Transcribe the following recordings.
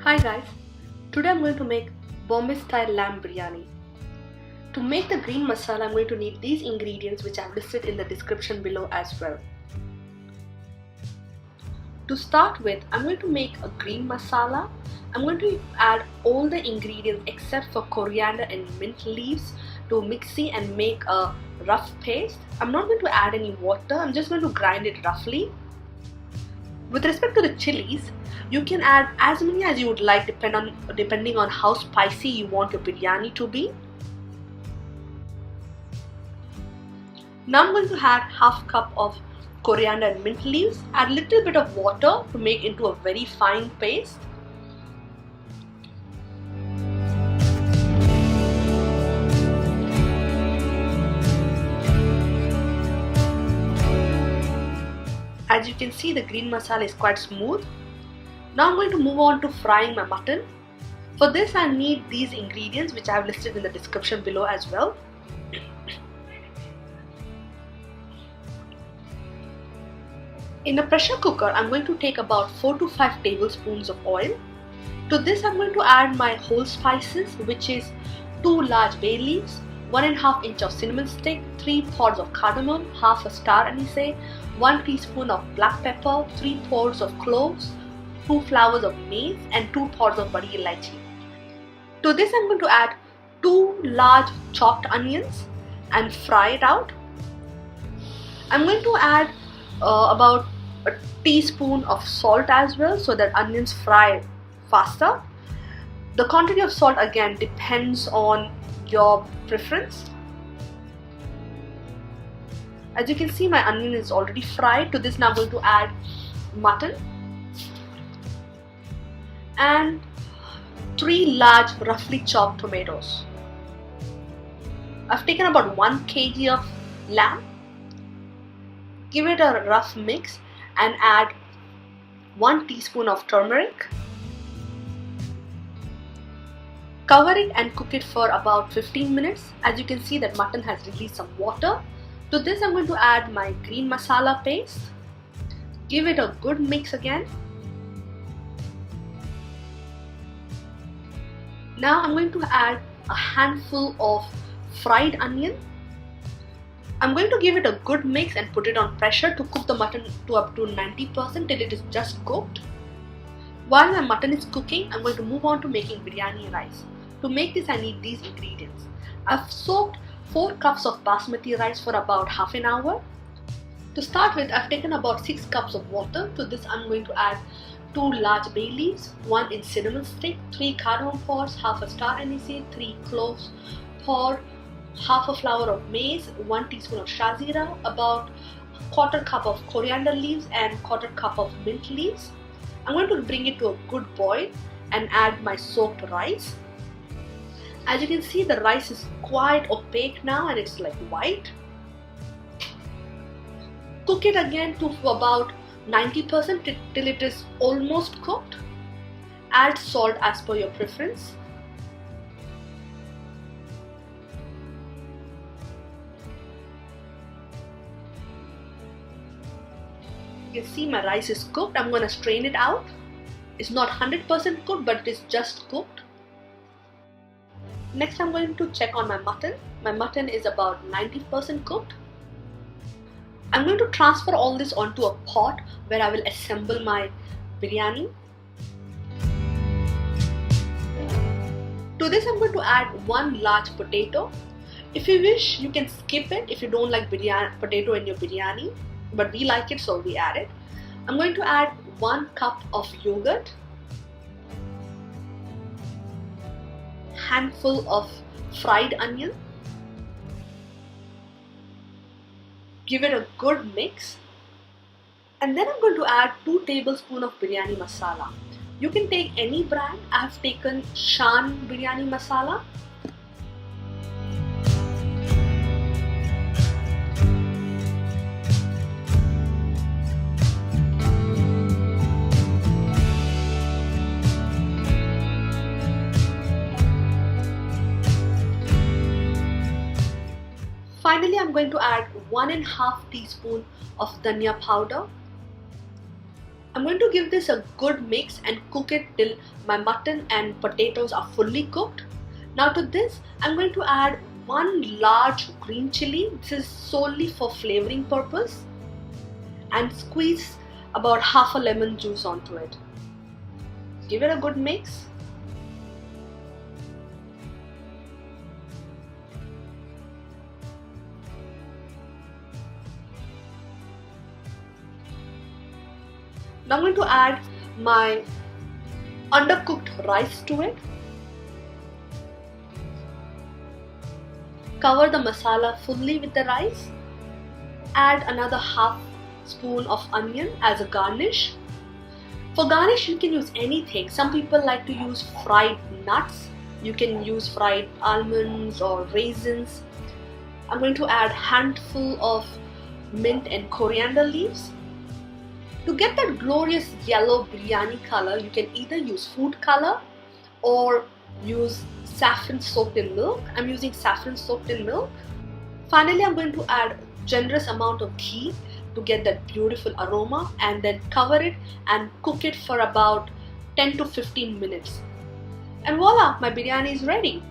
Hi guys, today I'm going to make Bombay style lamb biryani. To make the green masala, I'm going to need these ingredients which I've listed in the description below as well. To start with, I'm going to make a green masala. I'm going to add all the ingredients except for coriander and mint leaves to mixie and make a rough paste. I'm not going to add any water, I'm just going to grind it roughly. With respect to the chilies, you can add as many as you would like depending on how spicy you want your biryani to be. Now I'm going to add half cup of coriander and mint leaves, add a little bit of water to make into a very fine paste. As you can see, the green masala is quite smooth. Now I'm going to move on to frying my mutton. For this I need these ingredients which I have listed in the description below as well. In a pressure cooker, I'm going to take about 4 to 5 tablespoons of oil. To this I'm going to add my whole spices, which is 2 large bay leaves, 1.5 inch of cinnamon stick, 3 pods of cardamom, half a star anise, 1 teaspoon of black pepper, 3 pods of cloves, 2 flowers of mace and 2 pods of badi elaichi. To this I'm going to add 2 large chopped onions and fry it out. I'm going to add about a teaspoon of salt as well so that onions fry faster. The quantity of salt again depends on your preference. As you can see, my onion is already fried. To this now I'm going to add mutton and 3 large roughly chopped tomatoes. I've taken about 1 kg of lamb. Give it a rough mix and add 1 teaspoon of turmeric. Cover it and cook it for about 15 minutes. As you can see, that mutton has released some water. To this I'm going to add my green masala paste. Give it a good mix again. Now I'm going to add a handful of fried onion. I'm going to give it a good mix and put it on pressure to cook the mutton to up to 90% till it is just cooked. While my mutton is cooking, I'm going to move on to making biryani rice. To make this I need these ingredients. I've soaked 4 cups of basmati rice for about half an hour. To start with, I've taken about 6 cups of water. To this I'm going to add 2 large bay leaves, 1 inch cinnamon stick, 3 cardamom pods, half a star anise, 3 cloves pod, half a flower of mace, 1 teaspoon of Shah-Zeera, about quarter cup of coriander leaves and quarter cup of mint leaves. I'm going to bring it to a good boil and add my soaked rice. As you can see, the rice is quite opaque now and it's like white. Cook it again to about 90% till it is almost cooked. Add salt as per your preference. You can see my rice is cooked. I'm going to strain it out. It's not 100% cooked, but it is just cooked. Next I'm going to check on my mutton. My mutton is about 90% cooked. I'm going to transfer all this onto a pot where I will assemble my biryani. To this I'm going to add 1 large potato. If you wish, you can skip it if you don't like potato in your biryani, but we like it so we add it. I'm going to add 1 cup of yogurt, handful of fried onion. Give it a good mix, and then I'm going to add 2 tablespoons of biryani masala. You can take any brand. I have taken Shah biryani masala. Finally, I'm going to add 1.5 teaspoon of dhania powder. I'm going to give this a good mix and cook it till my mutton and potatoes are fully cooked. Now to this, I'm going to add 1 large green chilli. This is solely for flavoring purpose, and squeeze about half a lemon juice onto it. Give it a good mix. Now I'm going to add my undercooked rice to it. Cover the masala fully with the rice. Add another half spoon of onion as a garnish. For garnish you can use anything. Some people like to use fried nuts. You can use fried almonds or raisins. I'm going to add handful of mint and coriander leaves. To get that glorious yellow biryani color, you can either use food color or use saffron soaked in milk. I'm using saffron soaked in milk. Finally, I'm going to add generous amount of ghee to get that beautiful aroma, and then cover it and cook it for about 10 to 15 minutes. And voila, my biryani is ready.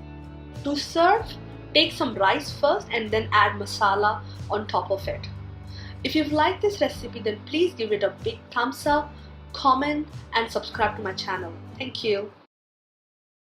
To serve, take some rice first and then add masala on top of it. If you've liked this recipe, then please give it a big thumbs up, comment and subscribe to my channel. Thank you.